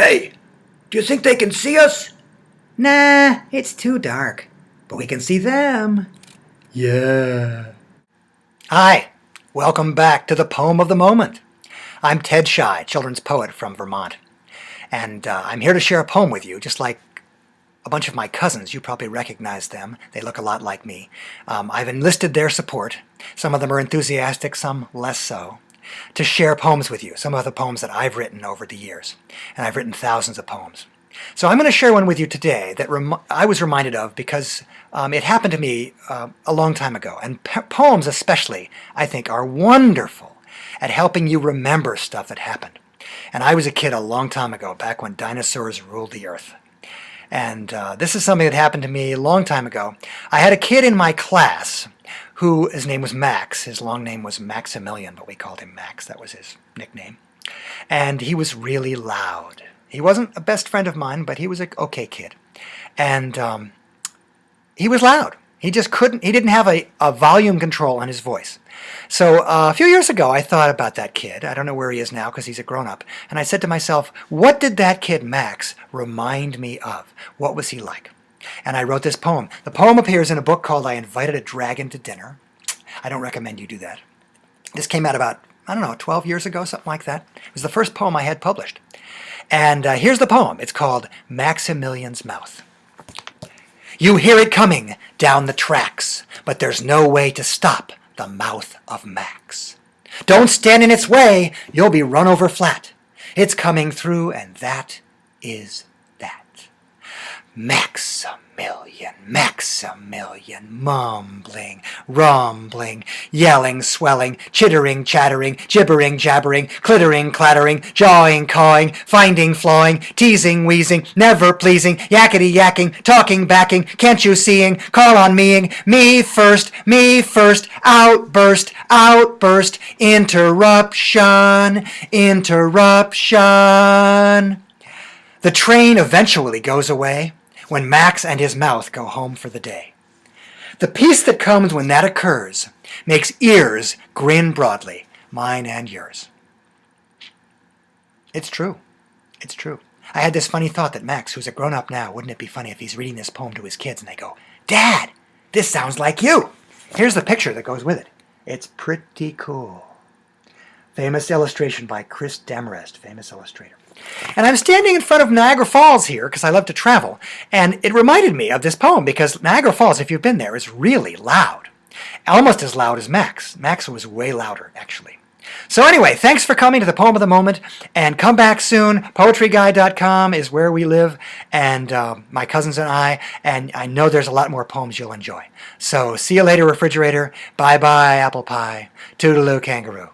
Hey, do you think they can see us? Nah, it's too dark. But we can see them. Yeah. Hi, welcome back to the Poem of the Moment. I'm Ted Scheu, children's poet from Vermont. And I'm here to share a poem with you, just like a bunch of my cousins. You probably recognize them. They look a lot like me. I've enlisted their support. Some of them are enthusiastic, some less so, to share poems with you, some of the poems that I've written over the years. And I've written thousands of poems. So I'm going to share one with you today that I was reminded of because it happened to me a long time ago. And poems especially, I think, are wonderful at helping you remember stuff that happened. And I was a kid a long time ago, back when dinosaurs ruled the earth. And this is something that happened to me a long time ago. I had a kid in my class who, his name was Max. His long name was Maximillian, but we called him Max. That was his nickname. And he was really loud. He wasn't a best friend of mine, but he was an okay kid. And he was loud. He just couldn't, he didn't have a volume control on his voice. So a few years ago, I thought about that kid. I don't know where he is now because he's a grown-up. And I said to myself, what did that kid Max remind me of? What was he like? And I wrote this poem. The poem appears in a book called I Invited a Dragon to Dinner. I don't recommend you do that. This came out about, I don't know, 12 years ago, something like that. It was the first poem I had published. And here's the poem. It's called Maximilian's Mouth. You hear it coming down the tracks, but there's no way to stop the mouth of Max. Don't stand in its way, you'll be run over flat. It's coming through, and that is that. Maximillian, Maximillian, mumbling, rumbling, yelling, swelling, chittering, chattering, gibbering, jabbering, clittering, clattering, jawing, cawing, finding, flawing, teasing, wheezing, never pleasing, yakety yakking, talking, backing, can't you seeing, call on meing, me first, outburst, outburst, interruption, interruption. The train eventually goes away when Max and his mouth go home for the day. The peace that comes when that occurs makes ears grin broadly, mine and yours. It's true. It's true. I had this funny thought that Max, who's a grown-up now, wouldn't it be funny if he's reading this poem to his kids and they go, Dad, this sounds like you. Here's the picture that goes with it. It's pretty cool. Famous illustration by Chris Demarest, famous illustrator. And I'm standing in front of Niagara Falls here because I love to travel, and it reminded me of this poem because Niagara Falls, if you've been there, is really loud. Almost as loud as Max. Max was way louder, actually. So anyway, thanks for coming to the Poem of the Moment, and come back soon. PoetryGuy.com is where we live, and my cousins and I know there's a lot more poems you'll enjoy. So see you later, refrigerator. Bye-bye, apple pie. Toodaloo, kangaroo.